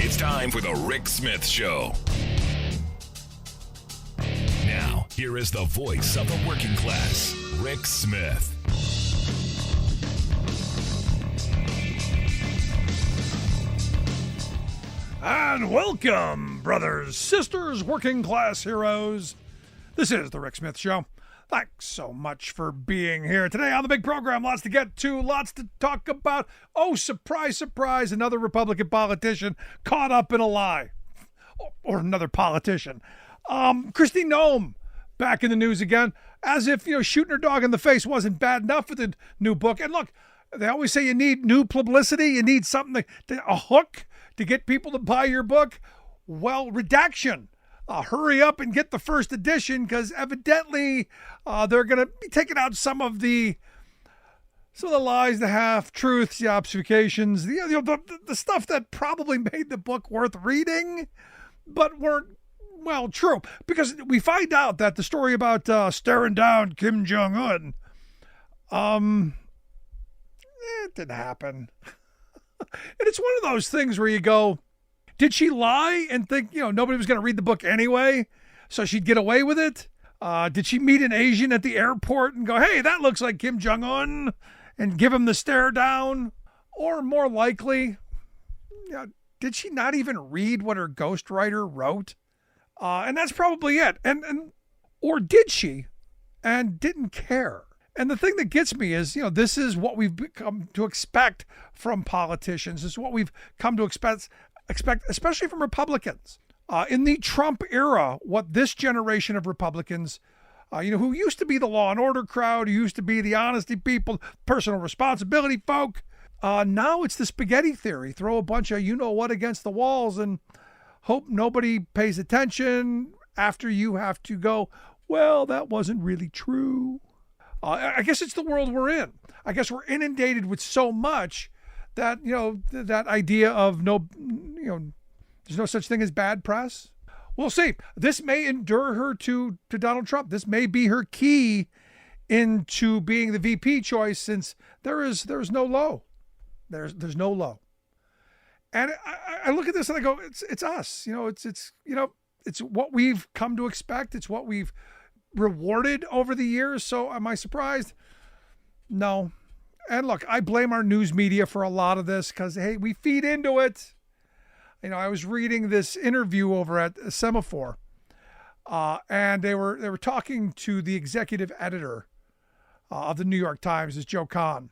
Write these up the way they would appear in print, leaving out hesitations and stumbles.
It's time for the Rick Smith Show. Now, here is the voice of the working class, Rick Smith. And welcome, brothers, sisters, working class heroes. This is the Rick Smith Show. Thanks so much for being here today on the big program. Lots to get to, lots to talk about. Oh, surprise, surprise, another Republican politician caught up in a lie. Or another politician. Kristi Noem back in the news again, as if, shooting her dog in the face wasn't bad enough with the new book. And look, they always say you need new publicity. You need something, a hook to get people to buy your book. Well, redaction. Hurry up and get the first edition, because evidently they're going to be taking out some of the lies, the half-truths, the obfuscations, the stuff that probably made the book worth reading, but weren't, well, true. Because we find out that the story about staring down Kim Jong-un, it didn't happen. And it's one of those things where you go, did she lie and think, nobody was going to read the book anyway, so she'd get away with it? Did she meet an Asian at the airport and go, hey, that looks like Kim Jong-un, and give him the stare down? Or more likely, did she not even read what her ghostwriter wrote? And that's probably it. Or did she and didn't care? And the thing that gets me is, this is what we've come to expect from politicians. This is what we've come to expect, especially from Republicans. In the Trump era, what this generation of Republicans, who used to be the law and order crowd, who used to be the honesty people, personal responsibility folk, now it's the spaghetti theory. Throw a bunch of you-know-what against the walls and hope nobody pays attention after you have to go, well, that wasn't really true. I guess it's the world we're in. I guess we're inundated with so much that, that idea of there's no such thing as bad press. We'll see. This may endure her to Donald Trump. This may be her key into being the VP choice, since there's no low. There's no low. And I look at this and I go, it's us. It's what we've come to expect. It's what we've rewarded over the years. So am I surprised? No. And look, I blame our news media for a lot of this, because, hey, we feed into it. I was reading this interview over at Semaphore, and they were talking to the executive editor of the New York Times, is Joe Kahn.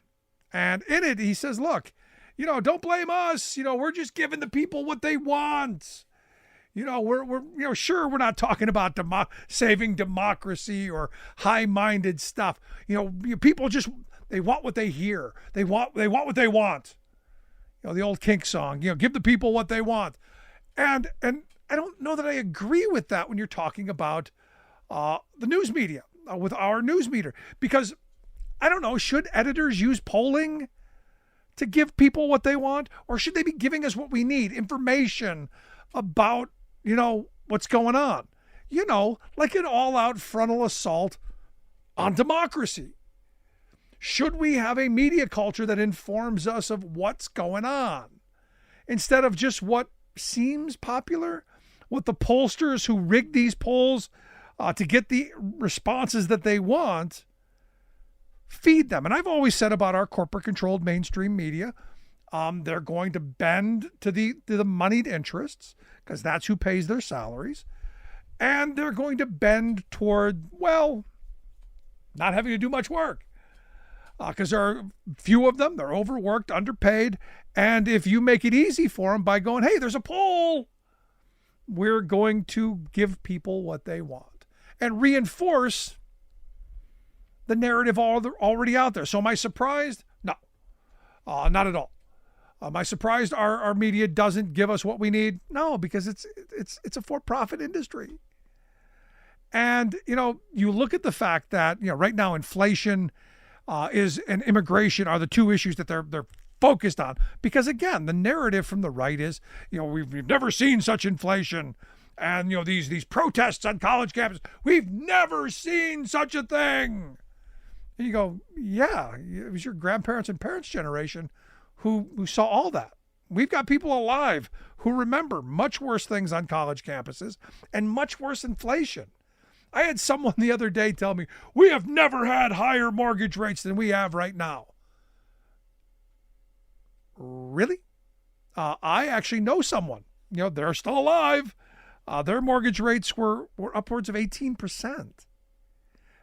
And in it, he says, look, don't blame us. We're just giving the people what they want. We're sure we're not talking about saving democracy or high-minded stuff. People just, they want what they hear. They want what they want. The old Kink song, give the people what they want. And I don't know that I agree with that when you're talking about the news media, with our news meter, because I don't know, should editors use polling to give people what they want, or should they be giving us what we need, information about, what's going on? Like an all-out frontal assault on democracy. Should we have a media culture that informs us of what's going on, instead of just what seems popular, what the pollsters who rig these polls to get the responses that they want, feed them? And I've always said about our corporate-controlled mainstream media, they're going to bend to the moneyed interests, because that's who pays their salaries. And they're going to bend toward, well, not having to do much work. Because there are few of them, they're overworked, underpaid. And if you make it easy for them by going, hey, there's a poll, we're going to give people what they want and reinforce the narrative already out there. So am I surprised? No, not at all. Am I surprised our media doesn't give us what we need? No, because it's a for-profit industry. And, you look at the fact that, right now inflation is and immigration are the two issues that they're focused on. Because, again, the narrative from the right is, we've never seen such inflation. And, these protests on college campuses, we've never seen such a thing. And you go, yeah, it was your grandparents and parents' generation who saw all that. We've got people alive who remember much worse things on college campuses and much worse inflation. I had someone the other day tell me, we have never had higher mortgage rates than we have right now. Really? I actually know someone. They're still alive. Their mortgage rates were upwards of 18%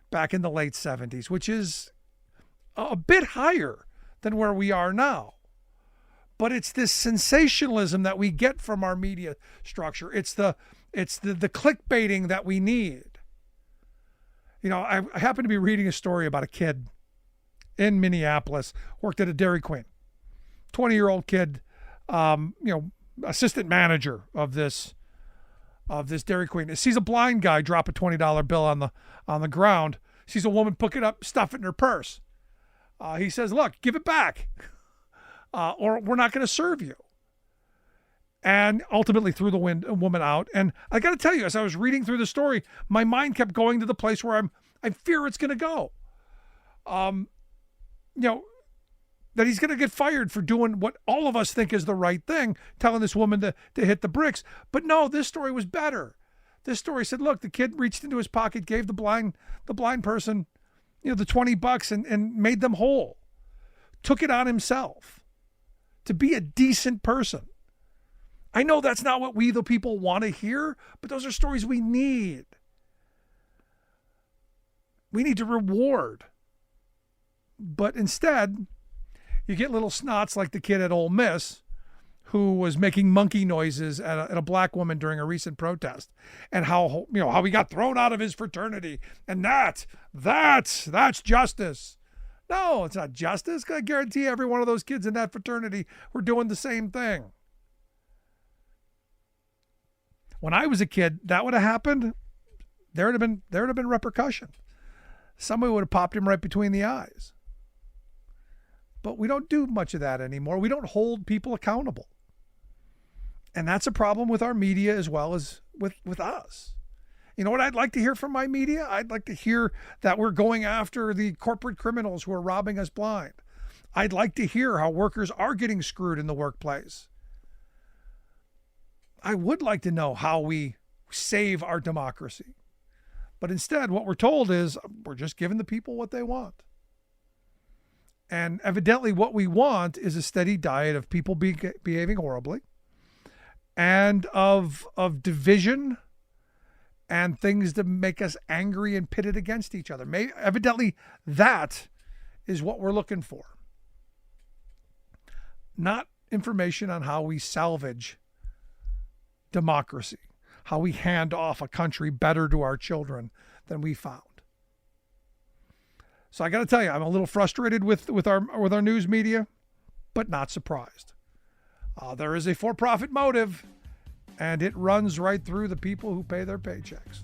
back in the late 70s, which is a bit higher than where we are now. But it's this sensationalism that we get from our media structure. It's the clickbaiting that we need. I happen to be reading a story about a kid in Minneapolis, worked at a Dairy Queen. 20-year-old kid, assistant manager of this Dairy Queen, sees a blind guy drop a $20 bill on the ground. Sees a woman pick it up, stuff it in her purse. He says, "Look, give it back, or we're not going to serve you." And ultimately threw the woman out. And I got to tell you, as I was reading through the story, my mind kept going to the place where I fear it's going to go. That he's going to get fired for doing what all of us think is the right thing, telling this woman to hit the bricks. But no, this story was better. This story said, look, the kid reached into his pocket, gave the blind person, the $20 and made them whole. Took it on himself to be a decent person. I know that's not what we, the people, want to hear, but those are stories we need. We need to reward. But instead, you get little snots like the kid at Ole Miss who was making monkey noises at a black woman during a recent protest, and how he got thrown out of his fraternity, and that's justice. No, it's not justice. I guarantee every one of those kids in that fraternity were doing the same thing. When I was a kid, that would have happened. There would have been repercussion. Somebody would have popped him right between the eyes. But we don't do much of that anymore. We don't hold people accountable. And that's a problem with our media as well as with us. You know what I'd like to hear from my media? I'd like to hear that we're going after the corporate criminals who are robbing us blind. I'd like to hear how workers are getting screwed in the workplace. I would like to know how we save our democracy. But instead, what we're told is we're just giving the people what they want. And evidently what we want is a steady diet of people behaving horribly and of division and things that make us angry and pitted against each other. Evidently that is what we're looking for. Not information on how we salvage democracy, how we hand off a country better to our children than we found. So I got to tell you, I'm a little frustrated with our news media, but not surprised. There is a for-profit motive, and it runs right through the people who pay their paychecks.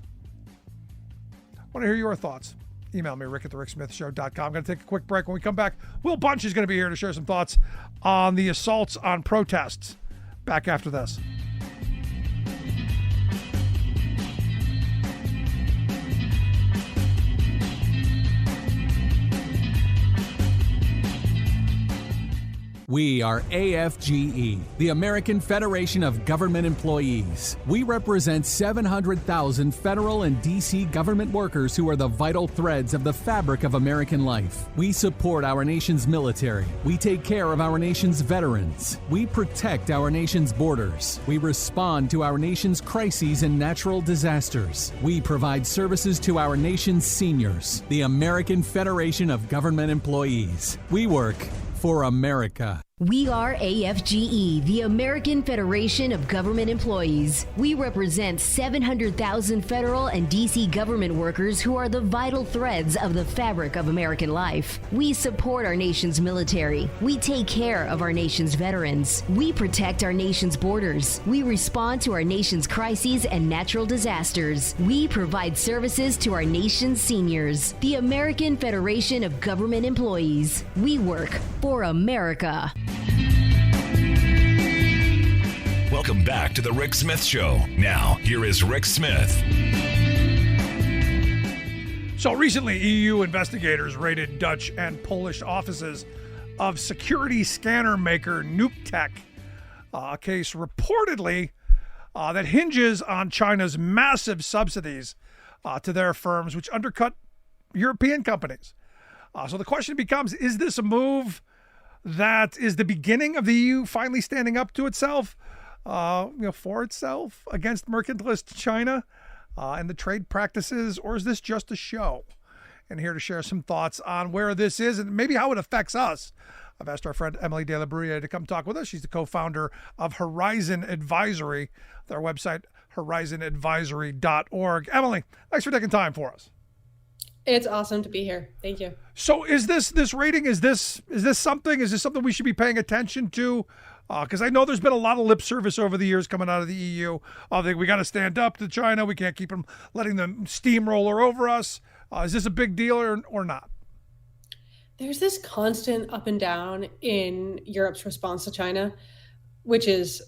I want to hear your thoughts. Email me, rick@thericksmithshow.com. I'm going to take a quick break. When we come back, Will Bunch is going to be here to share some thoughts on the assaults on protests. Back after this. We are AFGE, the American Federation of Government Employees. We represent 700,000 federal and D.C. government workers who are the vital threads of the fabric of American life. We support our nation's military. We take care of our nation's veterans. We protect our nation's borders. We respond to our nation's crises and natural disasters. We provide services to our nation's seniors. The American Federation of Government Employees. We work for America. We are AFGE, the American Federation of Government Employees. We represent 700,000 federal and D.C. government workers who are the vital threads of the fabric of American life. We support our nation's military. We take care of our nation's veterans. We protect our nation's borders. We respond to our nation's crises and natural disasters. We provide services to our nation's seniors. The American Federation of Government Employees. We work for America. Welcome back to the Rick Smith Show. Now, here is Rick Smith. So recently, EU investigators raided Dutch and Polish offices of security scanner maker NukeTech a case reportedly that hinges on China's massive subsidies to their firms, which undercut European companies. So the question becomes, is this a move that is the beginning of the EU finally standing up to itself, for itself against mercantilist China and the trade practices, or is this just a show? And here to share some thoughts on where this is and maybe how it affects us, I've asked our friend Emily de la Bruyere to come talk with us. She's the co-founder of Horizon Advisory, their website, horizonadvisory.org. Emily, thanks for taking time for us. It's awesome to be here. Thank you. So is this rating, is this something we should be paying attention to? Because I know there's been a lot of lip service over the years coming out of the EU. We got to stand up to China. We can't keep letting them steamroller over us. Is this a big deal or not? There's this constant up and down in Europe's response to China, which is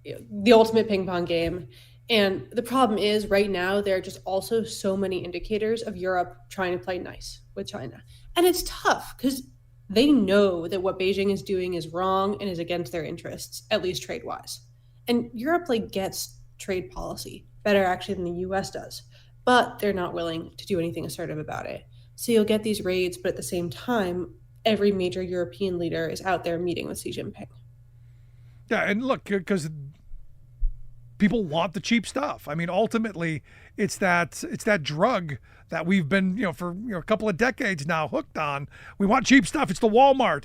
the ultimate ping pong game. And the problem is right now, there are just also so many indicators of Europe trying to play nice with China. And it's tough because they know that what Beijing is doing is wrong and is against their interests, at least trade-wise. And Europe gets trade policy better actually than the US does, but they're not willing to do anything assertive about it. So you'll get these raids, but at the same time, every major European leader is out there meeting with Xi Jinping. Yeah, and look, because people want the cheap stuff. I mean, ultimately, it's that drug that we've been, for a couple of decades now hooked on. We want cheap stuff. It's the Walmart,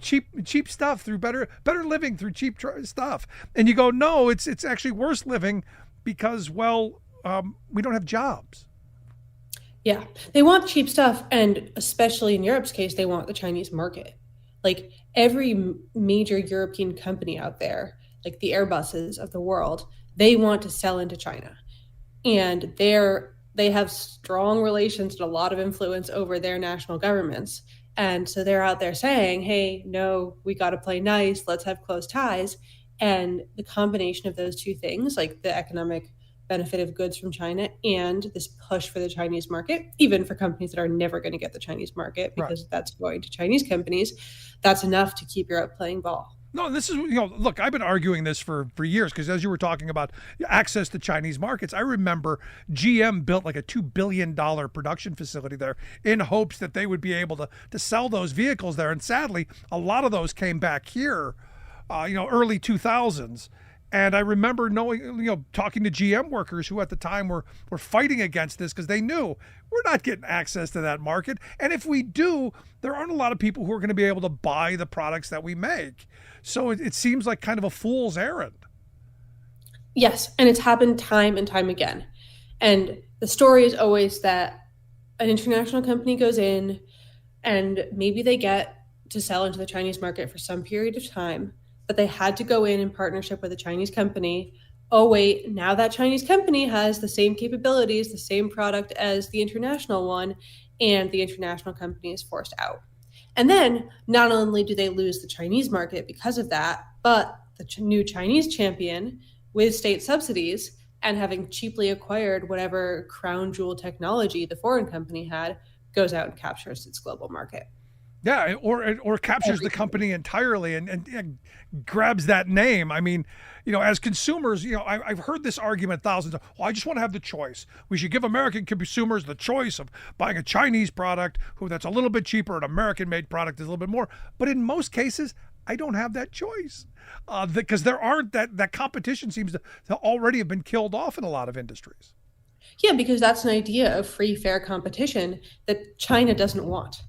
cheap stuff through better living through cheap stuff. And you go, no, it's actually worse living because, we don't have jobs. Yeah, they want cheap stuff, and especially in Europe's case, they want the Chinese market. Every major European company out there, like the Airbuses of the world, they want to sell into China. And they have strong relations and a lot of influence over their national governments. And so they're out there saying, hey, no, we got to play nice. Let's have close ties. And the combination of those two things, like the economic benefit of goods from China and this push for the Chinese market, even for companies that are never going to get the Chinese market because that's going to Chinese companies, that's enough to keep Europe playing ball. No, this is, look, I've been arguing this for years because as you were talking about access to Chinese markets, I remember GM built a $2 billion production facility there in hopes that they would be able to sell those vehicles there. And sadly, a lot of those came back here, early 2000s. And I remember talking to GM workers who at the time were fighting against this because they knew we're not getting access to that market. And if we do, there aren't a lot of people who are going to be able to buy the products that we make. So it seems like kind of a fool's errand. Yes, and it's happened time and time again. And the story is always that an international company goes in and maybe they get to sell into the Chinese market for some period of time, but they had to go in partnership with a Chinese company. Oh, wait, now that Chinese company has the same capabilities, the same product as the international one, and the international company is forced out. And then not only do they lose the Chinese market because of that, but the new Chinese champion with state subsidies and having cheaply acquired whatever crown jewel technology the foreign company had goes out and captures its global market. Yeah, or captures the company entirely and grabs that name. I mean, as consumers, I've heard this argument thousands of times. Well, I just want to have the choice. We should give American consumers the choice of buying a Chinese product that's a little bit cheaper, an American-made product is a little bit more. But in most cases, I don't have that choice because there aren't that competition seems to already have been killed off in a lot of industries. Yeah, because that's an idea of free, fair competition that China doesn't want.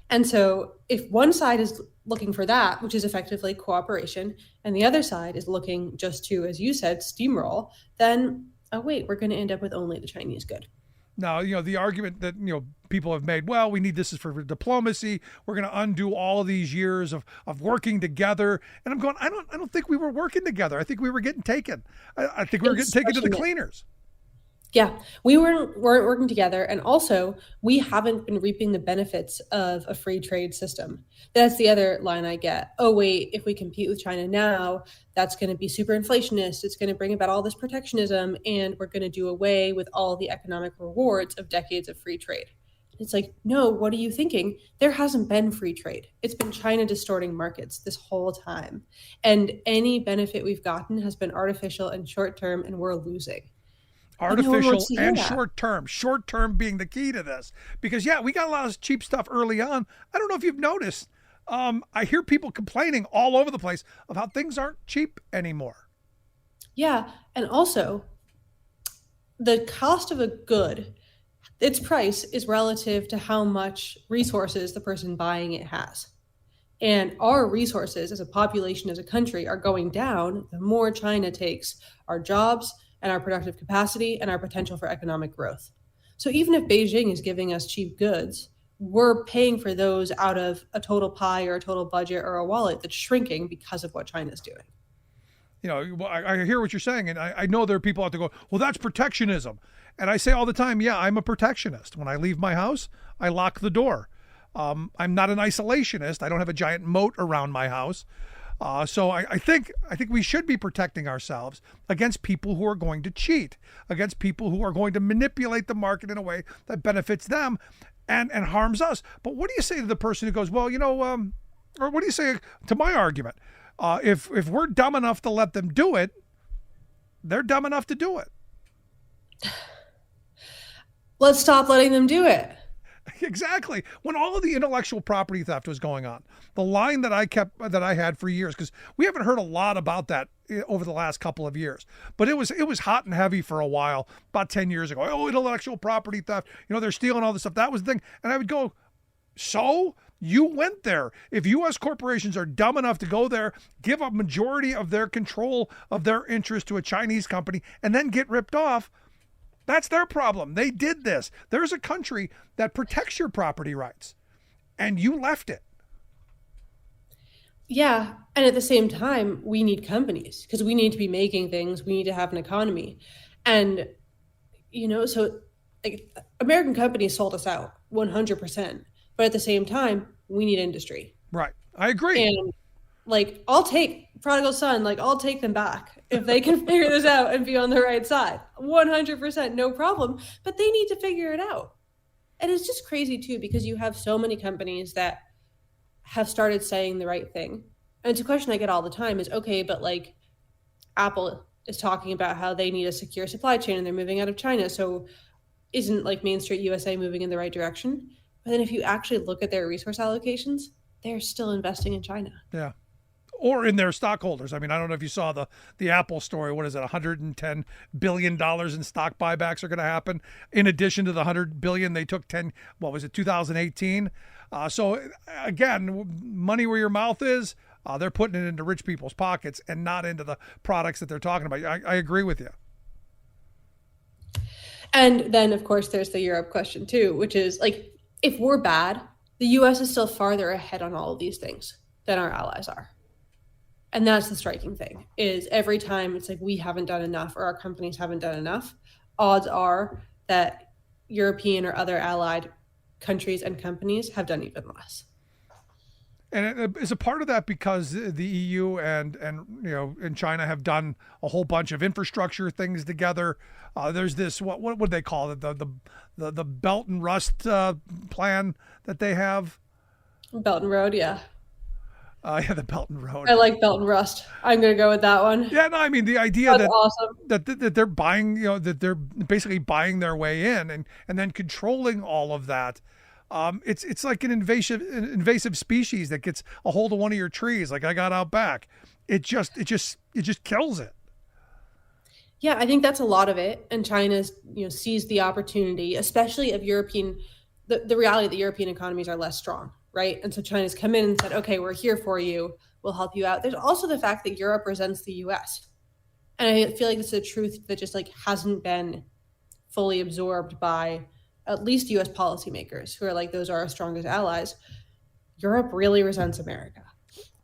And so if one side is looking for that, which is effectively cooperation, and the other side is looking just to, as you said, steamroll, then, we're going to end up with only the Chinese good. Now, the argument that, people have made, well, we need this is for diplomacy. We're going to undo all of these years of working together. And I'm going, I don't think we were working together. I think we were getting taken. I think we were getting taken to the cleaners. Yeah, we weren't working together. And also, we haven't been reaping the benefits of a free trade system. That's the other line I get. Oh, wait, if we compete with China now, that's going to be super inflationist. It's going to bring about all this protectionism, and we're going to do away with all the economic rewards of decades of free trade. It's like, no, what are you thinking? There hasn't been free trade. It's been China distorting markets this whole time. And any benefit we've gotten has been artificial and short-term, and we're losing. Artificial and short-term. Short-term being the key to this. Because, yeah, we got a lot of cheap stuff early on. I don't know if you've noticed. I hear people complaining all over the place of how things aren't cheap anymore. Yeah, and also the cost of a good, its price is relative to how much resources the person buying it has. And our resources as a population, as a country, are going down the more China takes our jobs and our productive capacity and our potential for economic growth. So even if Beijing is giving us cheap goods, we're paying for those out of a total pie or a total budget or a wallet that's shrinking because of what China's doing. You know, I hear what you're saying, and I know there are people out there going, well, that's protectionism. And I say all the time, yeah, I'm a protectionist. When I leave my house, I lock the door. I'm not an isolationist. I don't have a giant moat around my house. So I think we should be protecting ourselves against people who are going to cheat, against people who are going to manipulate the market in a way that benefits them and harms us. But what do you say to the person who goes, well, you know, or what do you say to my argument? If we're dumb enough to let them do it, they're dumb enough to do it. Let's stop letting them do it. Exactly. When all of the intellectual property theft was going on, the line that I had for years, because we haven't heard a lot about that over the last couple of years, but it was hot and heavy for a while, about 10 years ago. Oh, intellectual property theft, you know, they're stealing all this stuff. That was the thing. And I would go, so you went there. If U.S. corporations are dumb enough to go there, give a majority of their control of their interest to a Chinese company, and then get ripped off, that's their problem. They did this. There's a country that protects your property rights, and you left it. Yeah. And at the same time, we need companies because we need to be making things. We need to have an economy. And, you know, so like American companies sold us out 100%. But at the same time, we need industry. Right. I agree. And like, I'll take prodigal son, like I'll take them back if they can figure this out and be on the right side. 100%, no problem. But they need to figure it out. And it's just crazy too, because you have so many companies that have started saying the right thing. And it's a question I get all the time is, okay, but like Apple is talking about how they need a secure supply chain and they're moving out of China. So isn't like Main Street USA moving in the right direction? But then if you actually look at their resource allocations, they're still investing in China. Yeah. Or in their stockholders. I mean, I don't know if you saw the Apple story. What is it? $110 billion in stock buybacks are going to happen. In addition to the $100 billion they took 2018. So again, money where your mouth is, they're putting it into rich people's pockets and not into the products that they're talking about. I agree with you. And then, of course, there's the Europe question too, which is like, if we're bad, the U.S. is still farther ahead on all of these things than our allies are. And that's the striking thing, is every time it's like we haven't done enough or our companies haven't done enough, odds are that European or other allied countries and companies have done even less. And is a part of that because the EU and China have done a whole bunch of infrastructure things together. There's this what do they call it, the Belt and Rust plan that they have. Belt and Road, yeah. Yeah, the Belt and Road. I like Belt and Rust. I'm going to go with that one. Yeah, no, I mean the idea That's that awesome. that they're buying, that they're basically buying their way in and then controlling all of that. It's like an invasive species that gets a hold of one of your trees, like I got out back. It just kills it. Yeah, I think that's a lot of it. And China's sees the opportunity, especially of the reality that European economies are less strong, right? And so China's come in and said, okay, we're here for you. We'll help you out. There's also the fact that Europe resents the US. And I feel like this is a truth that just like hasn't been fully absorbed by at least US policymakers who are like, those are our strongest allies. Europe really resents America.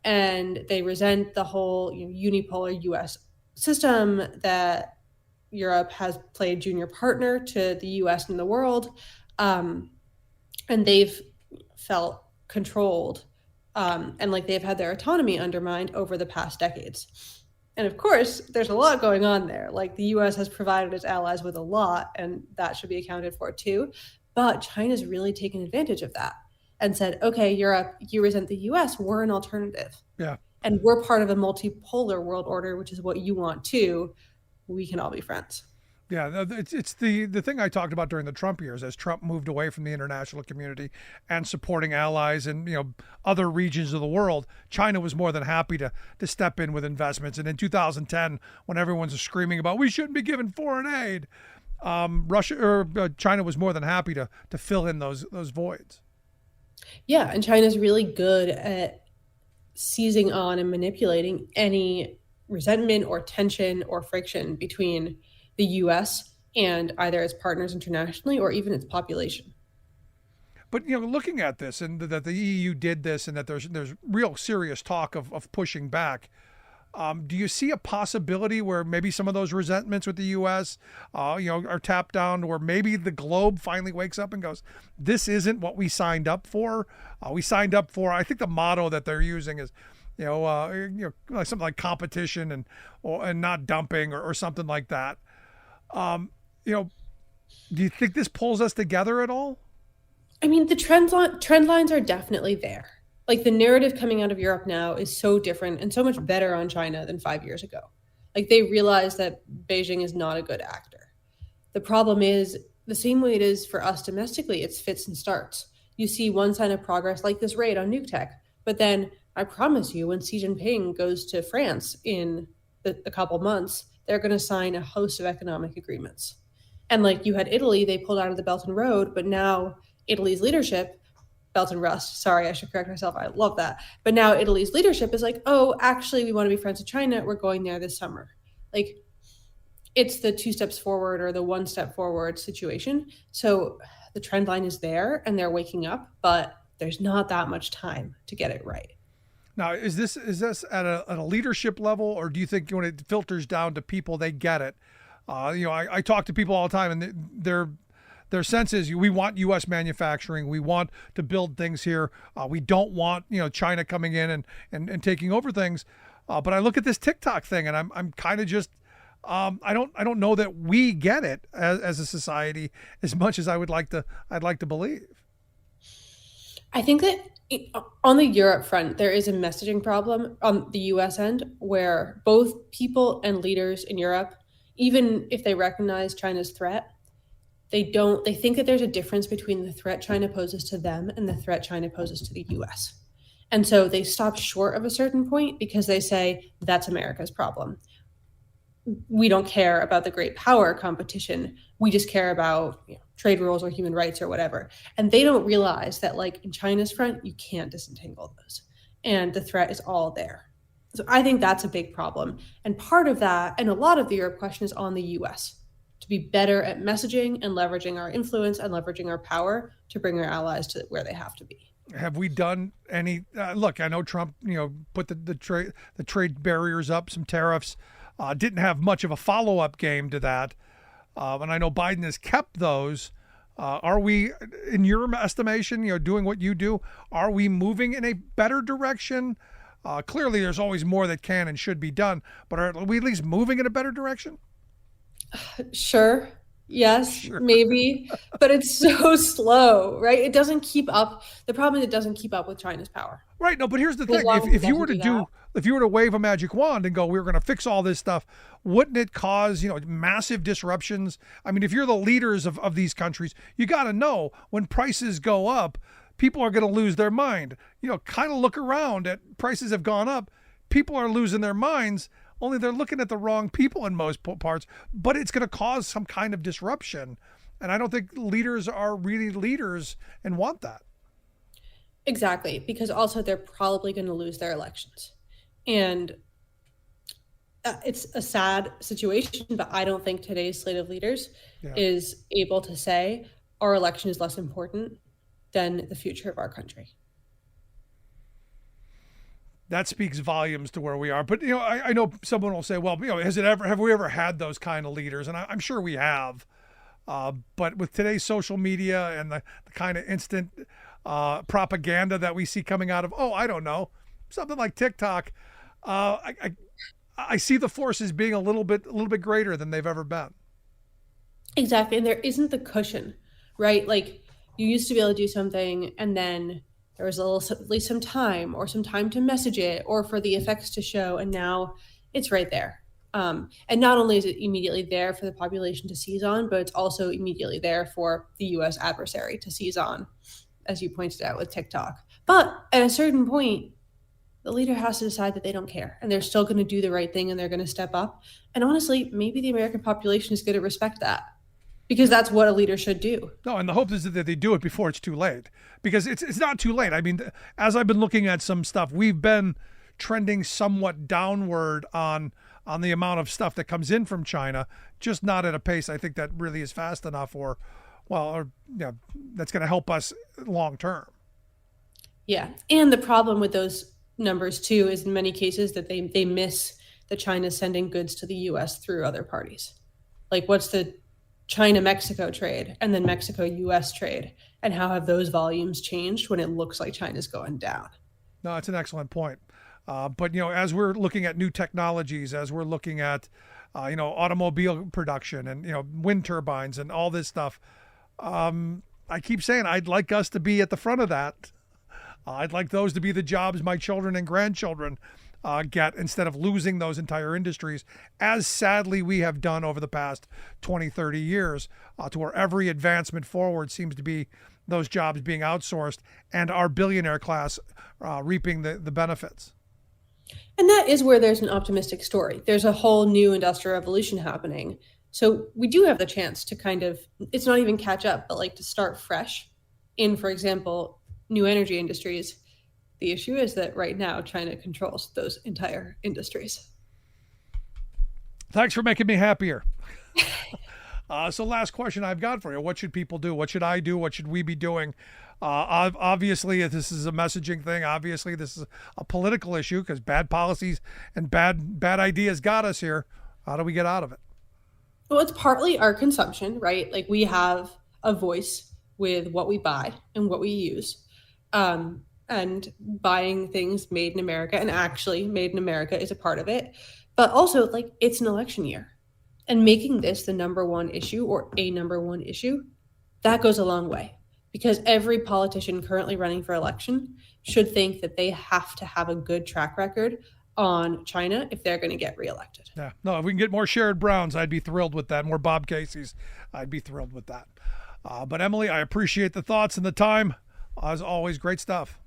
And they resent the whole unipolar US system that Europe has played junior partner to the US and the world. And they've felt controlled and like they've had their autonomy undermined over the past decades. And of course, there's a lot going on there. Like the US has provided its allies with a lot, and that should be accounted for too. But China's really taken advantage of that and said, okay, Europe, you resent the US, we're an alternative. Yeah. And we're part of a multipolar world order, which is what you want too. We can all be friends. Yeah, it's the thing I talked about during the Trump years, as Trump moved away from the international community and supporting allies and other regions of the world. China was more than happy to step in with investments. And in 2010, when everyone's screaming about we shouldn't be giving foreign aid, China was more than happy to fill in those voids. Yeah, and China's really good at seizing on and manipulating any resentment or tension or friction between the U.S. and either its partners internationally or even its population. But looking at this and that the EU did this and that there's real serious talk of pushing back, do you see a possibility where maybe some of those resentments with the U.S. Are tapped down, or maybe the globe finally wakes up and goes, this isn't what we signed up for? We signed up for, I think the motto that they're using is, like something like competition and not dumping or something like that. Do you think this pulls us together at all? I mean, the trend lines are definitely there. Like, the narrative coming out of Europe now is so different and so much better on China than 5 years ago. Like, they realize that Beijing is not a good actor. The problem is the same way it is for us domestically. It's fits and starts. You see one sign of progress, like this raid on nuke tech, but then I promise you, when Xi Jinping goes to France in a couple months, they're going to sign a host of economic agreements. And like you had Italy, they pulled out of the Belt and Road, but now Italy's leadership, Belt and Rust, sorry, I should correct myself. I love that. But now Italy's leadership is like, oh, actually, we want to be friends with China. We're going there this summer. Like, it's the 2 steps forward or the 1 step forward situation. So the trend line is there and they're waking up, but there's not that much time to get it right. Now, is this at a leadership level, or do you think when it filters down to people, they get it? I talk to people all the time, and their sense is we want U.S. manufacturing. We want to build things here. We don't want China coming in and taking over things. But I look at this TikTok thing, and I'm kind of just I don't know that we get it as a society as much as I'd like to believe. I think that on the Europe front, there is a messaging problem on the US end where both people and leaders in Europe, even if they recognize China's threat, they think that there's a difference between the threat China poses to them and the threat China poses to the US. And so they stop short of a certain point because they say that's America's problem. We don't care about the great power competition. We just care about trade rules or human rights or whatever. And they don't realize that, like, in China's front, you can't disentangle those. And the threat is all there. So I think that's a big problem. And part of that, and a lot of the Europe question, is on the US to be better at messaging and leveraging our influence and leveraging our power to bring our allies to where they have to be. Have we done any? Look, I know Trump, put the trade barriers up, some tariffs. Didn't have much of a follow-up game to that. And I know Biden has kept those. Are we, in your estimation, doing what you do, are we moving in a better direction? Clearly, there's always more that can and should be done, but are we at least moving in a better direction? Sure. Yes, sure. Maybe, but it's so slow, right? It doesn't keep up. The problem is it doesn't keep up with China's power. Right. No, but here's the thing. If you were to wave a magic wand and go, we're going to fix all this stuff, wouldn't it cause, massive disruptions? I mean, if you're the leaders of these countries, you got to know when prices go up, people are going to lose their mind. Kind of look around at prices have gone up. People are losing their minds. Only they're looking at the wrong people in most parts, but it's going to cause some kind of disruption. And I don't think leaders are really leaders and want that. Exactly, because also they're probably going to lose their elections. And it's a sad situation, but I don't think today's slate of leaders is able to say our election is less important than the future of our country. That speaks volumes to where we are. But, I know someone will say, well, have we ever had those kind of leaders? And I'm sure we have. But with today's social media and the kind of instant propaganda that we see coming out of, I don't know, something like TikTok, I see the forces being a little bit greater than they've ever been. Exactly. And there isn't the cushion, right? Like, you used to be able to do something, and then there was at least some time to message it or for the effects to show, and now it's right there. And not only is it immediately there for the population to seize on, but it's also immediately there for the U.S. adversary to seize on, as you pointed out with TikTok. But at a certain point, the leader has to decide that they don't care, and they're still going to do the right thing, and they're going to step up. And honestly, maybe the American population is going to respect that, because that's what a leader should do. No, and the hope is that they do it before it's too late, because it's not too late. I mean, as I've been looking at some stuff, we've been trending somewhat downward on the amount of stuff that comes in from China, just not at a pace I think that really is fast enough that's going to help us long term. Yeah, and the problem with those numbers too is in many cases that they miss that China's sending goods to the U.S. through other parties. Like, what's the China-Mexico trade and then Mexico-U.S. trade, and how have those volumes changed when it looks like China's going down? No, it's an excellent point. But, as we're looking at new technologies, as we're looking at, automobile production and, wind turbines and all this stuff, I keep saying I'd like us to be at the front of that. I'd like those to be the jobs my children and grandchildren get, instead of losing those entire industries, as sadly we have done over the past 20, 30 years, to where every advancement forward seems to be those jobs being outsourced and our billionaire class reaping the benefits. And that is where there's an optimistic story. There's a whole new industrial revolution happening. So we do have the chance to kind of, it's not even catch up, but like to start fresh in, for example, new energy industries. The issue is that right now China controls those entire industries. Thanks for making me happier. So last question I've got for you. What should people do? What should I do? What should we be doing? Obviously, this is a messaging thing. Obviously, this is a political issue because bad policies and bad ideas got us here. How do we get out of it? Well, it's partly our consumption, right? Like, we have a voice with what we buy and what we use. And buying things made in America, and actually made in America is a part of it. But also, like, it's an election year. And making this the number one issue, or a number one issue, that goes a long way. Because every politician currently running for election should think that they have to have a good track record on China if they're going to get reelected. Yeah, no, if we can get more Sherrod Browns, I'd be thrilled with that. More Bob Casey's, I'd be thrilled with that. But Emily, I appreciate the thoughts and the time. As always, great stuff.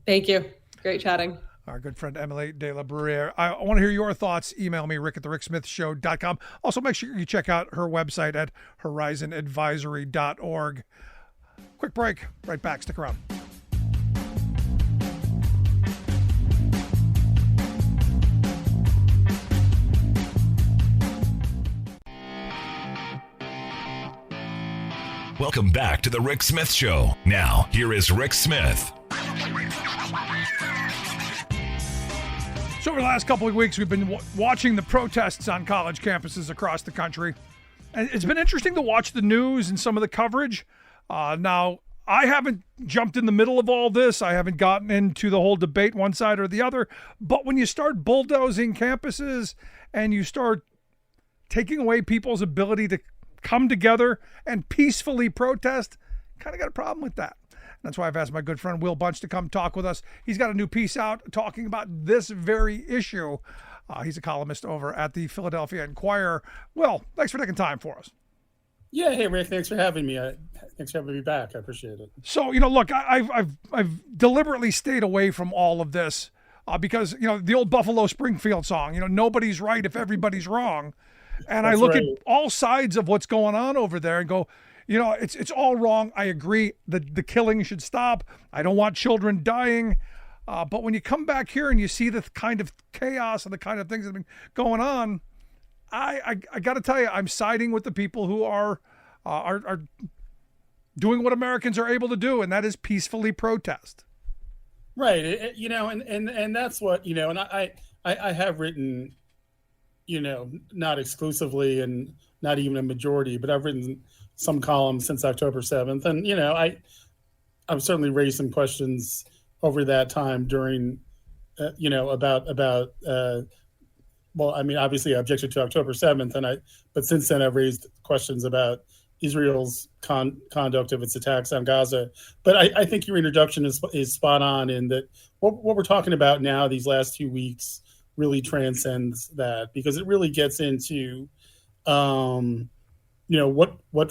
Thank you. Great chatting. Our good friend Emily de la Bruyere. I want to hear your thoughts. Email me, rick@thericksmithshow.com. Also, make sure you check out her website at horizonadvisory.org. Quick break. Right back. Stick around. Welcome back to The Rick Smith Show. Now, here is Rick Smith. So over the last couple of weeks, we've been watching the protests on college campuses across the country. And it's been interesting to watch the news and some of the coverage. Now, I haven't jumped in the middle of all this. I haven't gotten into the whole debate one side or the other. But when you start bulldozing campuses and you start taking away people's ability to come together and peacefully protest, kind of got a problem with that. That's why I've asked my good friend Will Bunch to come talk with us. He's got a new piece out talking about this very issue. He's a columnist over at the Philadelphia Inquirer. Will, thanks for taking time for us. Yeah, hey Rick, thanks for having me. Thanks for having me back. I appreciate it. So, look, I've deliberately stayed away from all of this because, the old Buffalo Springfield song, nobody's right if everybody's wrong. And I look at all sides of what's going on over there and go, it's all wrong. I agree that the killing should stop. I don't want children dying. But when you come back here and you see the kind of chaos and the kind of things that have been going on, I got to tell you, I'm siding with the people who are doing what Americans are able to do, and that is peacefully protest. Right. And that's what, and I have written, not exclusively and not even a majority, but I've written some columns since October 7th. And, I've certainly raised some questions over that time during, obviously I objected to October 7th but since then I've raised questions about, Israel's conduct of its attacks on Gaza. But I think your introduction is spot on in that what we're talking about now, these last 2 weeks, really transcends that, because it really gets into, what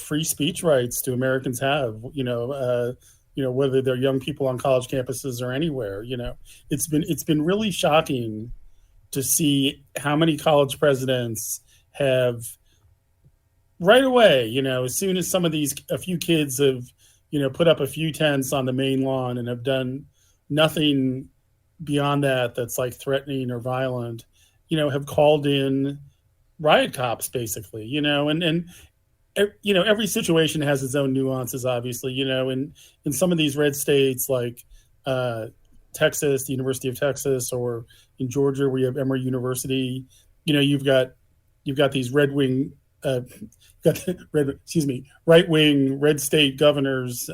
free speech rights do Americans have? Whether they're young people on college campuses or anywhere. It's been really shocking to see how many college presidents have right away, as soon as a few kids have, put up a few tents on the main lawn and have done nothing beyond that that's like threatening or violent, have called in riot cops, basically, and every situation has its own nuances, obviously, in some of these red states like Texas, the University of Texas, or in Georgia where you have Emory University, you've got these right-wing red state governors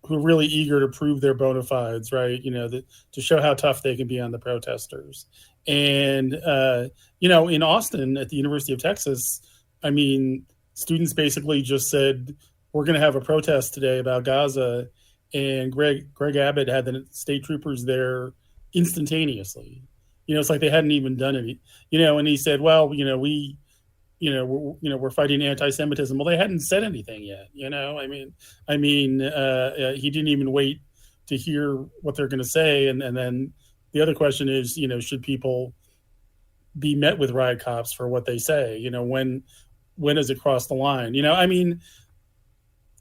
who are really eager to prove their bona fides, right? To show how tough they can be on the protesters. And, in Austin at the University of Texas, students basically just said, we're going to have a protest today about Gaza. And Greg Abbott had the state troopers there instantaneously. It's like they hadn't even done it. And he said, well, we're fighting anti-Semitism. Well, they hadn't said anything yet. He didn't even wait to hear what they're going to say. And then the other question is, should people be met with riot cops for what they say? When does it cross the line?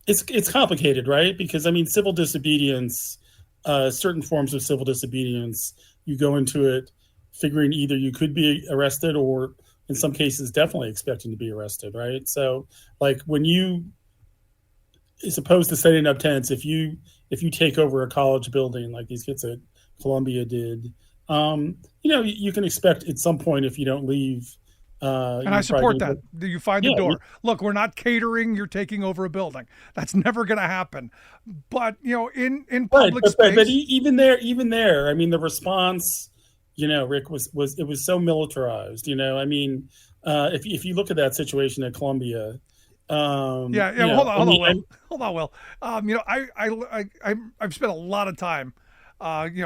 It's complicated, right? Because civil disobedience, certain forms of civil disobedience, you go into it figuring either you could be arrested or in some cases definitely expecting to be arrested, right? So like when you, as opposed to setting up tents, if you take over a college building like these kids at Columbia did, you can expect at some point, if you don't leave, and I support that. You find the door. Look, we're not catering. You're taking over a building. That's never going to happen. But in public space, but even there, the response, Rick, was so militarized. If you look at that situation at Columbia, hold on, Will. I've spent a lot of time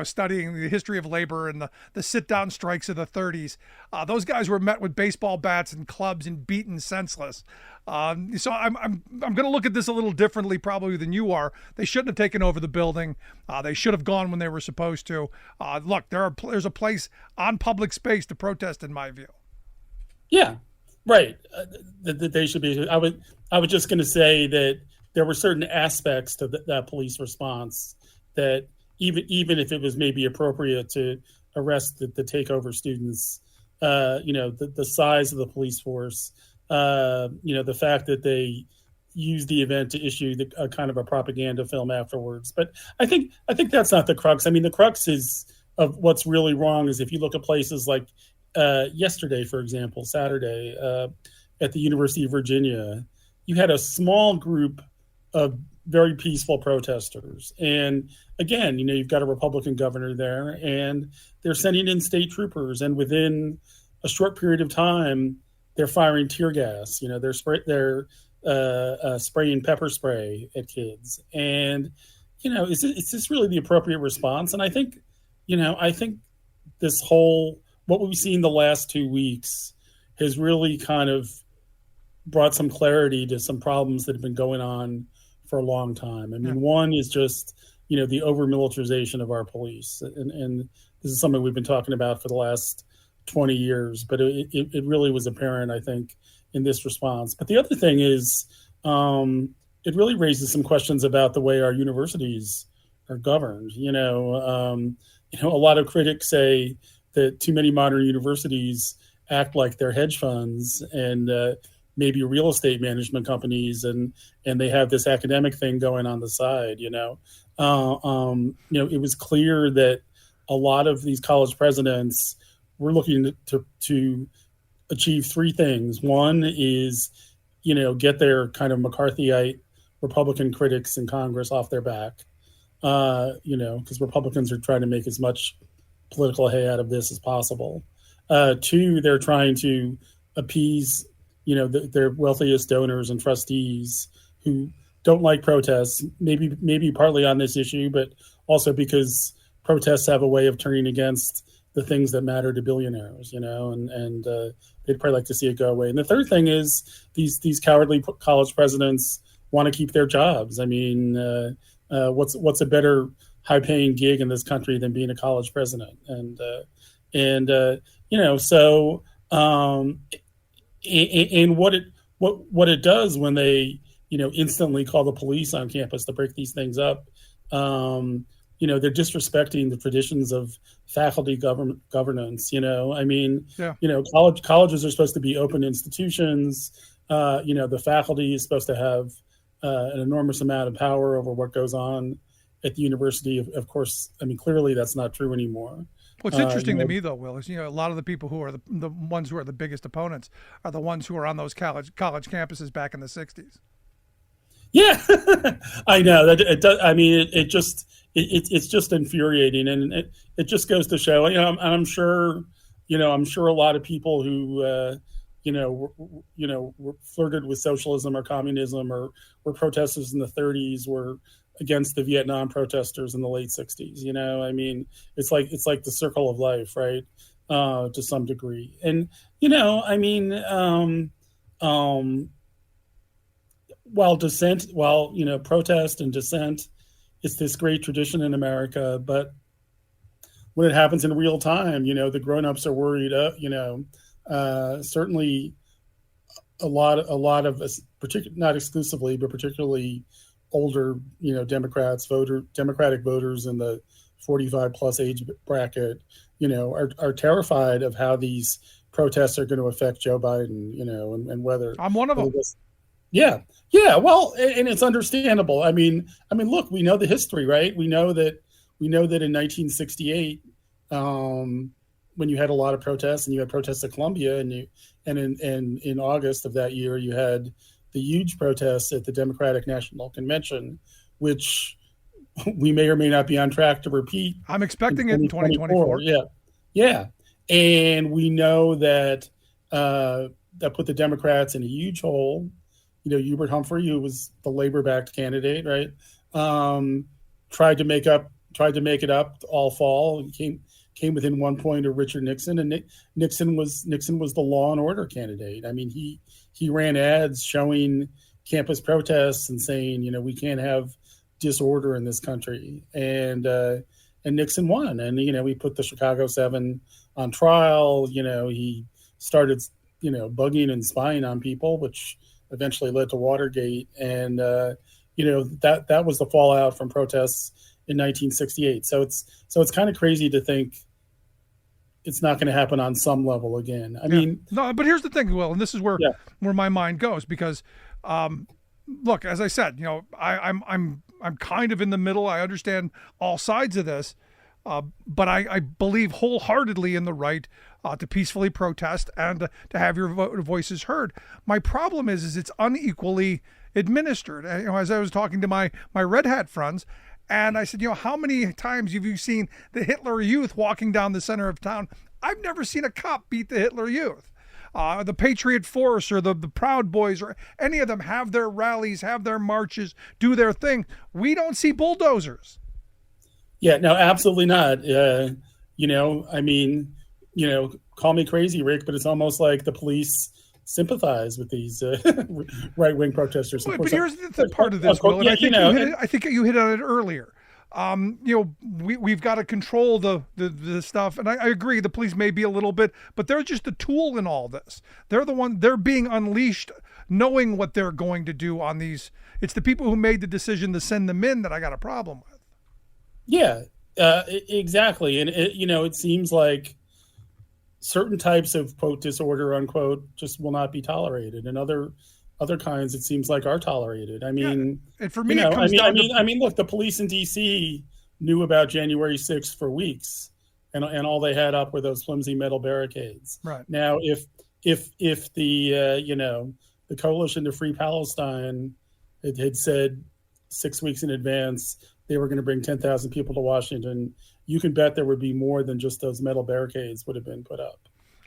studying the history of labor and the sit-down strikes of the 30s. Those guys were met with baseball bats and clubs and beaten senseless. So I'm going to look at this a little differently probably than you are. They shouldn't have taken over the building. They should have gone when they were supposed to. Look, there's a place on public space to protest, in my view. Yeah, right. That they should be. I was just going to say that there were certain aspects to that police response that, even if it was maybe appropriate to arrest the takeover students, the size of the police force, the fact that they used the event to issue a kind of a propaganda film afterwards. But I think that's not the crux. The crux of what's really wrong is if you look at places like yesterday, for example, Saturday, at the University of Virginia, you had a small group of very peaceful protesters. And again, you've got a Republican governor there, and they're sending in state troopers. And within a short period of time, they're firing tear gas. They're spraying pepper spray at kids. And is this really the appropriate response? And I think this whole what we've seen the last 2 weeks has really kind of brought some clarity to some problems that have been going on for a long time. One is just, the over-militarization of our police. And this is something we've been talking about for the last 20 years, but it really was apparent, I think, in this response. But the other thing is, it really raises some questions about the way our universities are governed. A lot of critics say that too many modern universities act like they're hedge funds and maybe real estate management companies, and they have this academic thing going on the side. It was clear that a lot of these college presidents were looking to achieve three things. One is, get their kind of McCarthyite Republican critics in Congress off their back, because Republicans are trying to make as much political hay out of this as possible. Two, they're trying to appease, their wealthiest donors and trustees who don't like protests, maybe partly on this issue, but also because protests have a way of turning against the things that matter to billionaires, and they'd probably like to see it go away. And the third thing is these cowardly college presidents want to keep their jobs. I mean, what's a better high-paying gig in this country than being a college president? And what it does when they instantly call the police on campus to break these things up. They're disrespecting the traditions of faculty governance. Colleges are supposed to be open institutions. The faculty is supposed to have an enormous amount of power over what goes on at the university. Of course, clearly that's not true anymore. What's interesting to me, though, Will, is a lot of the people who are the ones who are the biggest opponents are the ones who are on those college campuses back in the 60s. Yeah, I know that it does. It's just infuriating, and it just goes to show. And I'm sure a lot of people who were flirted with socialism or communism or were protesters in the 30s were against the Vietnam protesters in the late 60s. It's like the circle of life, right? To some degree, and while protest and dissent, it's this great tradition in America. But when it happens in real time, the grown-ups are worried. Certainly, a lot of us, not exclusively, but particularly older, Democratic voters in the 45 plus age bracket, are terrified of how these protests are going to affect Joe Biden, and whether I'm one of them. Yeah. Well, and it's understandable. Look, we know the history, right? We know that in 1968, when you had a lot of protests, and you had protests at Columbia, and in August of that year, you had the huge protests at the Democratic National Convention, which we may or may not be on track to repeat. I'm expecting it in 2024. Yeah. And we know that that put the Democrats in a huge hole. Hubert Humphrey, who was the labor-backed candidate, right? Tried to make it up all fall. Came within 1 point of Richard Nixon, and Nixon was the law and order candidate. He ran ads showing campus protests and saying, we can't have disorder in this country, and Nixon won, and we put the Chicago 7 on trial. He started bugging and spying on people, which eventually led to Watergate, and that was the fallout from protests in 1968. So it's kind of crazy to think it's not going to happen on some level again. No, but here's the thing, Will, and this is where my mind goes, because look, as I said, I'm kind of in the middle. I understand all sides of this, but I believe wholeheartedly in the right to peacefully protest and to have your voices heard. My problem is it's unequally administered. As I was talking to my Red Hat friends, and I said, how many times have you seen the Hitler Youth walking down the center of town? I've never seen a cop beat the Hitler Youth. The Patriot Force or the Proud Boys or any of them have their rallies, have their marches, do their thing. We don't see bulldozers. Yeah, no, absolutely not. Call me crazy, Rick, but it's almost like the police sympathize with these right-wing protesters. But here's the part of this, Will, and I think you hit on it earlier. We've got to control the stuff, and I agree the police may be a little bit, but they're just a tool in all this. They're being unleashed, knowing what they're going to do on these. It's the people who made the decision to send them in that I got a problem with. Yeah, exactly, and it seems like certain types of quote disorder unquote just will not be tolerated, and other kinds it seems like are tolerated. And for me, it comes down to... look, the police in DC knew about January 6th for weeks, and all they had up were those flimsy metal barricades. Right. Now, if the Coalition to Free Palestine had said 6 weeks in advance they were going to bring 10,000 people to Washington, you can bet there would be more than just those metal barricades would have been put up.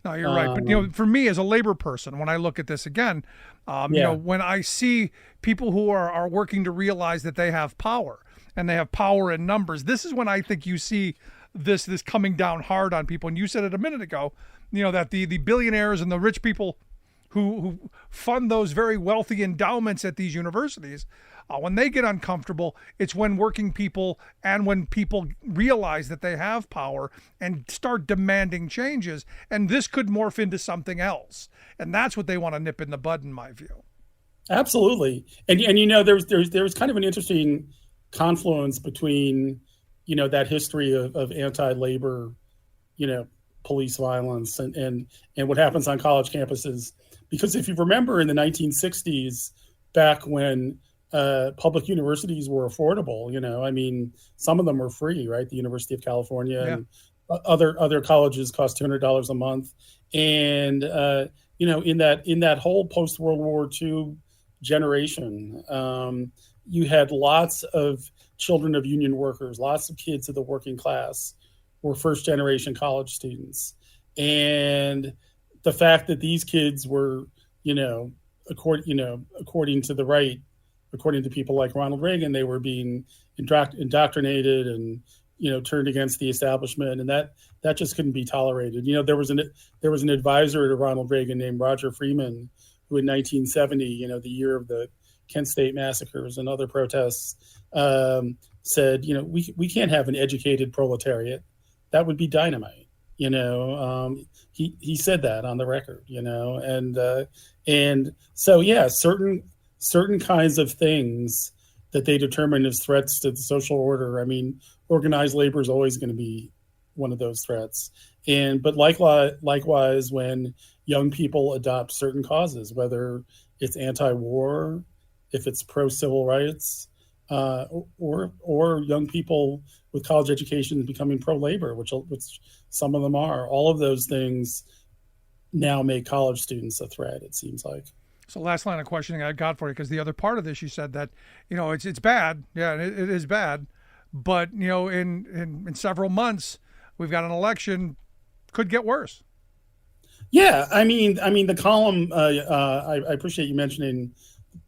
No, you're right. But, for me as a labor person, when I look at this again, when I see people who are working to realize that they have power and they have power in numbers, this is when I think you see this coming down hard on people. And you said it a minute ago, that the billionaires and the rich people who fund those very wealthy endowments at these universities, when they get uncomfortable, it's when working people and when people realize that they have power and start demanding changes. And this could morph into something else. And that's what they want to nip in the bud, in my view. Absolutely. And there was kind of an interesting confluence between, that history of anti-labor, police violence and what happens on college campuses. Because if you remember in the 1960s, back when public universities were affordable, some of them were free, right? The University of California and other colleges cost $200 a month. And, in that whole post-World War II generation, you had lots of children of union workers, lots of kids of the working class were first-generation college students. And the fact that these kids were, according to the right, according to people like Ronald Reagan, they were being indoctrinated and, turned against the establishment, and that just couldn't be tolerated. There was an advisor to Ronald Reagan named Roger Freeman, who in 1970, the year of the Kent State massacres and other protests, said, we can't have an educated proletariat. That would be dynamite. He said that on the record, and so certain kinds of things that they determine as threats to the social order. Organized labor is always going to be one of those threats. But likewise, when young people adopt certain causes, whether it's anti-war, if it's pro-civil rights, or young people with college education becoming pro-labor, which some of them are, all of those things now make college students a threat, it seems like. So last line of questioning I got for you, because the other part of this, you said that, it's bad. Yeah, it is bad. But, in several months, we've got an election, could get worse. Yeah, the column, I appreciate you mentioning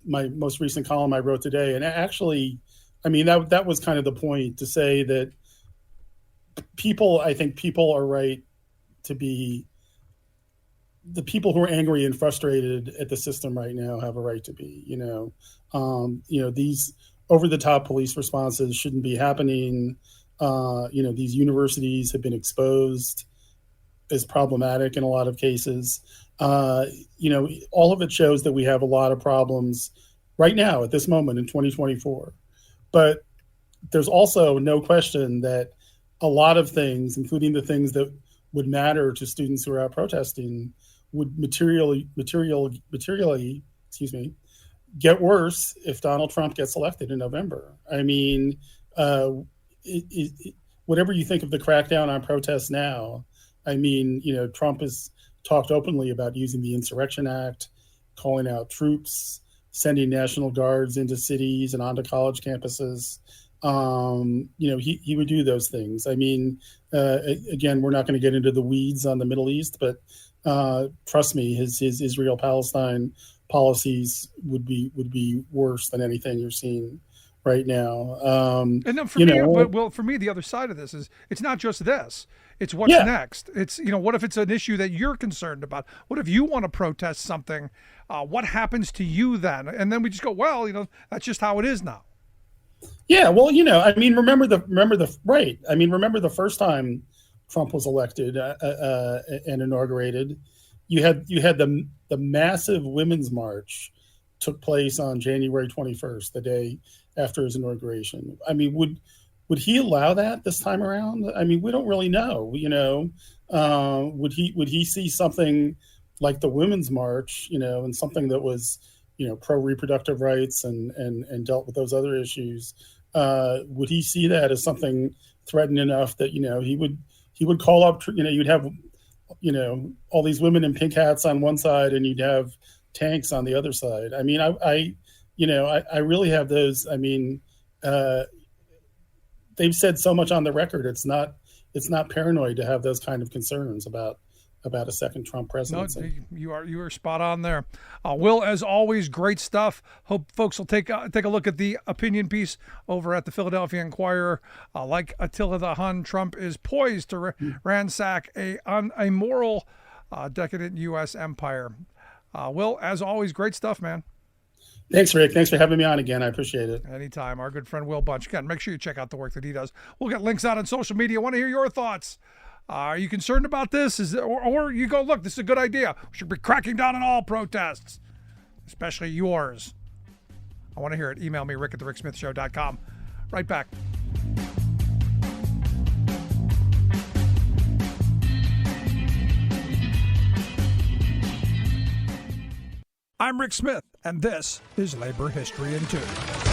my most recent column I wrote today. And actually, that was kind of the point, to say that I think people are right to be, the people who are angry and frustrated at the system right now have a right to be, these over-the-top police responses shouldn't be happening. These universities have been exposed as problematic in a lot of cases. All of it shows that we have a lot of problems right now at this moment in 2024. But there's also no question that a lot of things, including the things that would matter to students who are out protesting, would materially, get worse if Donald Trump gets elected in November. Whatever you think of the crackdown on protests now, Trump has talked openly about using the Insurrection Act, calling out troops, sending National Guards into cities and onto college campuses. He would do those things. Again, we're not going to get into the weeds on the Middle East, but trust me, his Israel-Palestine policies would be worse than anything you're seeing right now. For me, the other side of this is, it's not just this. It's what's next. It's, what if it's an issue that you're concerned about? What if you want to protest something? What happens to you then? And then we just go, well, that's just how it is now. Yeah, well, remember the first time Trump was elected and inaugurated, you had the massive women's march took place on January 21st, the day after his inauguration. Would he allow that this time around? We don't really know. Would he see something like the women's march, and something that was, pro reproductive rights and dealt with those other issues? Would he see that as something threatened enough that he would call up? You'd have all these women in pink hats on one side, and you'd have tanks on the other side. I really have those. They've said so much on the record. It's not paranoid to have those kind of concerns about about a second Trump presidency. No, you are spot on there. Will, as always, great stuff. Hope folks will take a look at the opinion piece over at the Philadelphia Inquirer. Like Attila the Hun, Trump is poised to ransack a moral, decadent U.S. empire. Will, as always, great stuff, man. Thanks, Rick. Thanks for having me on again. I appreciate it. Anytime. Our good friend Will Bunch. Again, make sure you check out the work that he does. We'll get links out on social media. I want to hear your thoughts. Are you concerned about this? Or you go, look, this is a good idea. We should be cracking down on all protests, especially yours. I want to hear it. Email me, rick@thericksmithshow.com. Right back. I'm Rick Smith, and this is Labor History in 2.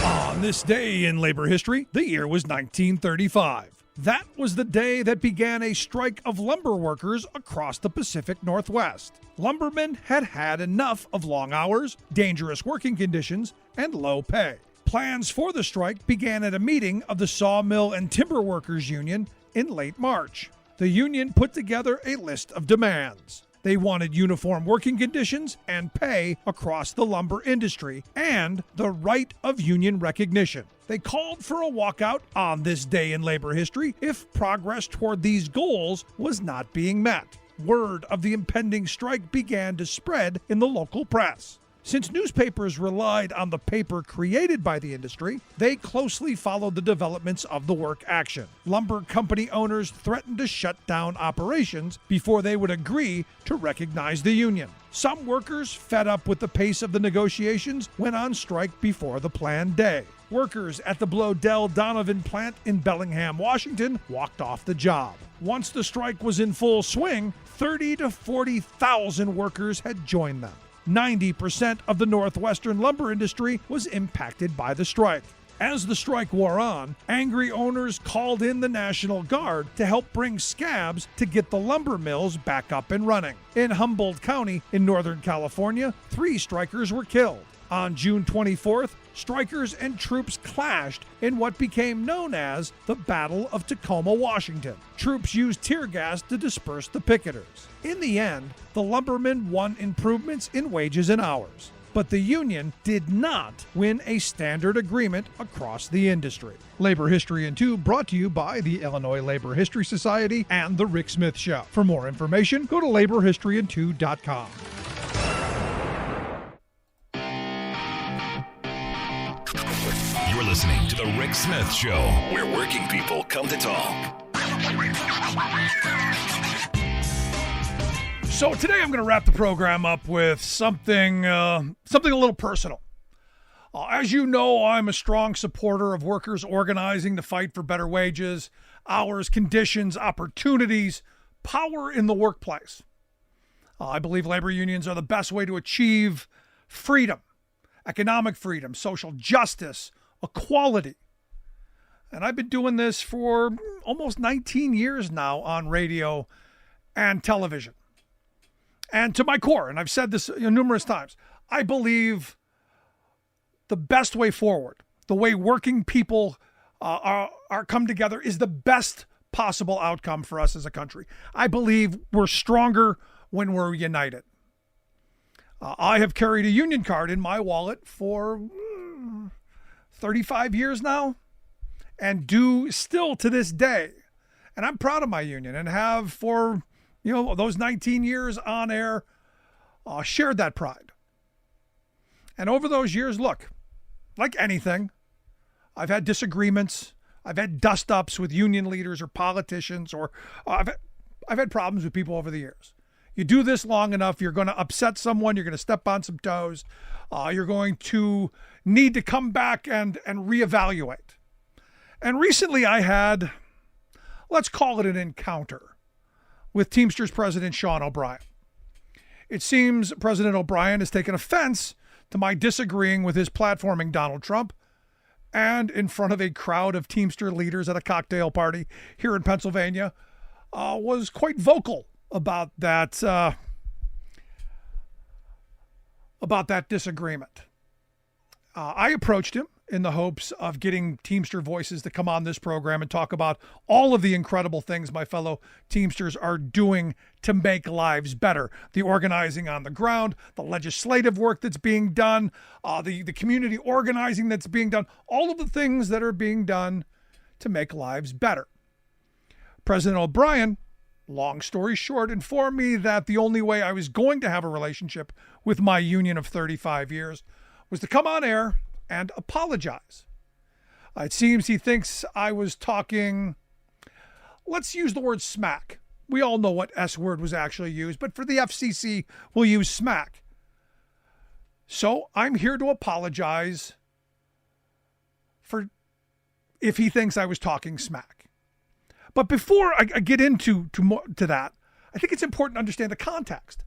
On this day in labor history, the year was 1935. That was the day that began a strike of lumber workers across the Pacific Northwest. Lumbermen had had enough of long hours, dangerous working conditions, and low pay. Plans for the strike began at a meeting of the Sawmill and Timber Workers Union in late March. The union put together a list of demands. They wanted uniform working conditions and pay across the lumber industry and the right of union recognition. They called for a walkout on this day in labor history if progress toward these goals was not being met. Word of the impending strike began to spread in the local press. Since newspapers relied on the paper created by the industry, they closely followed the developments of the work action. Lumber company owners threatened to shut down operations before they would agree to recognize the union. Some workers, fed up with the pace of the negotiations, went on strike before the planned day. Workers at the Blodell Donovan plant in Bellingham, Washington, walked off the job. Once the strike was in full swing, 30,000 to 40,000 workers had joined them. 90% of the Northwestern lumber industry was impacted by the strike. As the strike wore on, angry owners called in the National Guard to help bring scabs to get the lumber mills back up and running. In Humboldt County in Northern California, 3 strikers were killed. On June 24th, strikers and troops clashed in what became known as the Battle of Tacoma, Washington. Troops used tear gas to disperse the picketers. In the end, the lumbermen won improvements in wages and hours, but the union did not win a standard agreement across the industry. Labor History in 2 brought to you by the Illinois Labor History Society and The Rick Smith Show. For more information, go to laborhistoryin2.com. You're listening to The Rick Smith Show, where working people come to talk. So today I'm going to wrap the program up with something a little personal. As you know, I'm a strong supporter of workers organizing to fight for better wages, hours, conditions, opportunities, power in the workplace. I believe labor unions are the best way to achieve freedom, economic freedom, social justice, equality. And I've been doing this for almost 19 years now on radio and television. And to my core, and I've said this numerous times, I believe the best way forward, the way working people are come together, is the best possible outcome for us as a country. I believe we're stronger when we're united. I have carried a union card in my wallet for 35 years now, and do still to this day. And I'm proud of my union and have for those 19 years on air, shared that pride. And over those years, look, like anything, I've had disagreements. I've had dust-ups with union leaders or politicians, or I've had problems with people over the years. You do this long enough, you're going to upset someone, you're going to step on some toes, you're going to need to come back and reevaluate. And recently I had, let's call it an encounter with Teamsters President Sean O'Brien. It seems President O'Brien has taken offense to my disagreeing with his platforming Donald Trump, and in front of a crowd of Teamster leaders at a cocktail party here in Pennsylvania, was quite vocal about that disagreement. I approached him in the hopes of getting Teamster voices to come on this program and talk about all of the incredible things my fellow Teamsters are doing to make lives better. The organizing on the ground, the legislative work that's being done, the community organizing that's being done, all of the things that are being done to make lives better. President O'Brien, long story short, informed me that the only way I was going to have a relationship with my union of 35 years was to come on air and apologize. It seems he thinks I was talking, let's use the word smack. We all know what S word was actually used, but for the FCC, we'll use smack. So I'm here to apologize for if he thinks I was talking smack. But before I get into that, I think it's important to understand the context.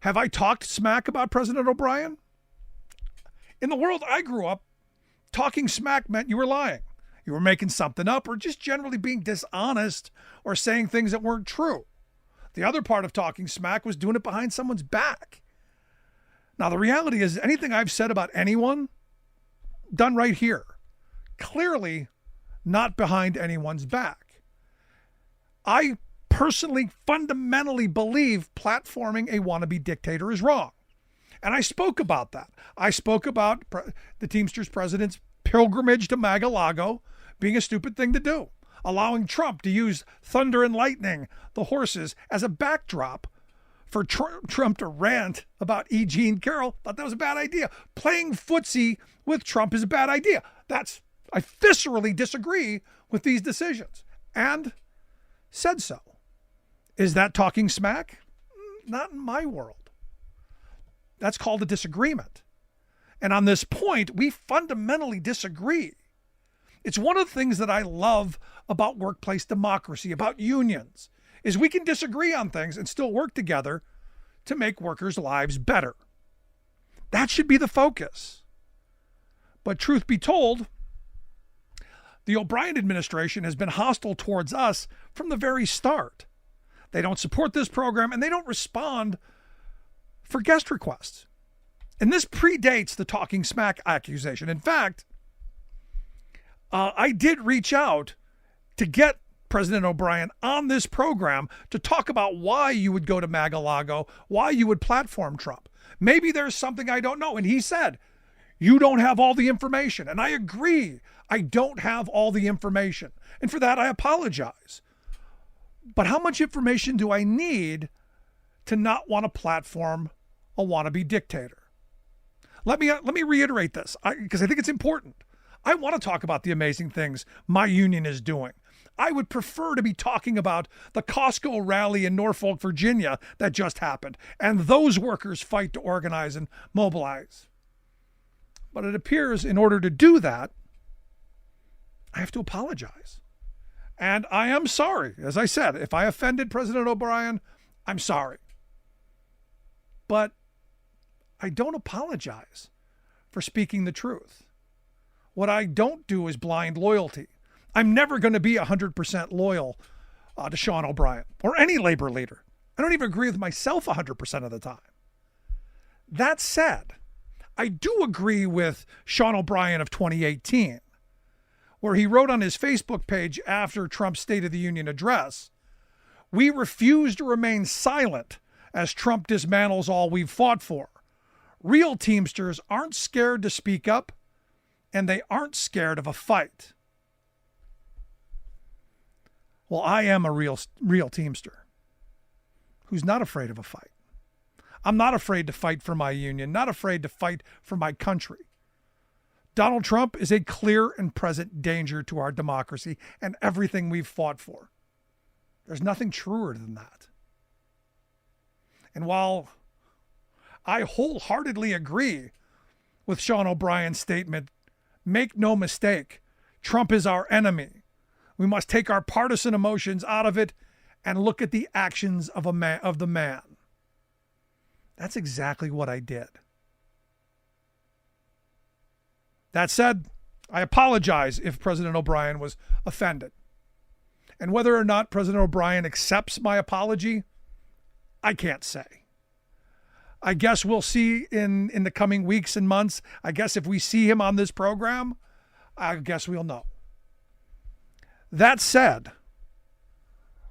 Have I talked smack about President O'Brien? In the world I grew up, talking smack meant you were lying. You were making something up or just generally being dishonest or saying things that weren't true. The other part of talking smack was doing it behind someone's back. Now, the reality is anything I've said about anyone, done right here. Clearly not behind anyone's back. I personally fundamentally believe platforming a wannabe dictator is wrong. And I spoke about that. I spoke about the Teamsters president's pilgrimage to Mar-a-Lago being a stupid thing to do. Allowing Trump to use thunder and lightning, the horses, as a backdrop for Trump to rant about E. Jean Carroll. Thought that was a bad idea. Playing footsie with Trump is a bad idea. I viscerally disagree with these decisions and said so. Is that talking smack? Not in my world. That's called a disagreement. And on this point, we fundamentally disagree. It's one of the things that I love about workplace democracy, about unions, is we can disagree on things and still work together to make workers' lives better. That should be the focus. But truth be told, the O'Brien administration has been hostile towards us from the very start. They don't support this program and they don't respond for guest requests. And this predates the talking smack accusation. In fact, I did reach out to get President O'Brien on this program to talk about why you would go to Mar-a-Lago, why you would platform Trump. Maybe there's something I don't know. And he said, you don't have all the information. And I agree. I don't have all the information. And for that, I apologize. But how much information do I need to not want to platform a wannabe dictator? Let me reiterate this because I think it's important. I want to talk about the amazing things my union is doing. I would prefer to be talking about the Costco rally in Norfolk, Virginia that just happened, and those workers fight to organize and mobilize. But it appears in order to do that, I have to apologize. And I am sorry. As I said, if I offended President O'Brien, I'm sorry. But I don't apologize for speaking the truth. What I don't do is blind loyalty. I'm never going to be 100% loyal to Sean O'Brien or any labor leader. I don't even agree with myself 100% of the time. That said, I do agree with Sean O'Brien of 2018, where he wrote on his Facebook page after Trump's State of the Union address, "We refuse to remain silent as Trump dismantles all we've fought for. Real Teamsters aren't scared to speak up, and they aren't scared of a fight." Well, I am a real Teamster who's not afraid of a fight. I'm not afraid to fight for my union, not afraid to fight for my country. Donald Trump is a clear and present danger to our democracy and everything we've fought for. There's nothing truer than that. And while I wholeheartedly agree with Sean O'Brien's statement, make no mistake, Trump is our enemy. We must take our partisan emotions out of it and look at the actions of the man. That's exactly what I did. That said, I apologize if President O'Brien was offended. And whether or not President O'Brien accepts my apology, I can't say. I guess we'll see in the coming weeks and months. I guess if we see him on this program, I guess we'll know. That said,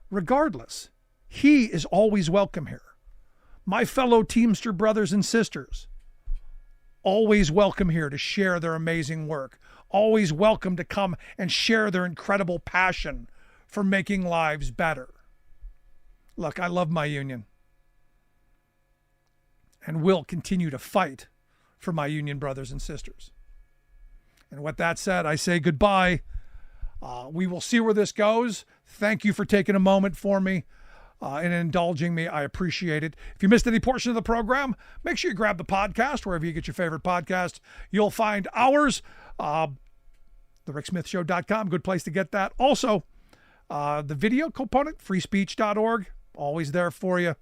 regardless, he is always welcome here. My fellow Teamster brothers and sisters, always welcome here to share their amazing work. Always welcome to come and share their incredible passion for making lives better. Look, I love my union and will continue to fight for my union brothers and sisters. And with that said, I say goodbye. We will see where this goes. Thank you for taking a moment for me and indulging me. I appreciate it. If you missed any portion of the program, make sure you grab the podcast wherever you get your favorite podcast. You'll find ours, thericksmithshow.com, good place to get that. Also, the video component, freespeech.org, always there for you.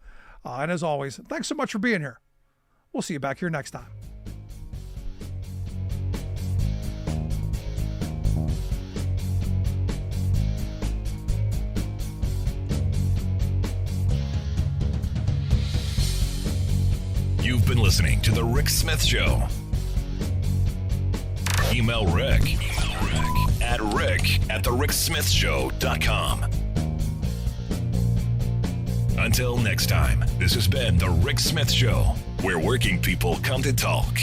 And as always, thanks so much for being here. We'll see you back here next time. You've been listening to The Rick Smith Show. Email Rick at rick@thericksmithshow.com. Until next time, this has been The Rick Smith Show, where working people come to talk.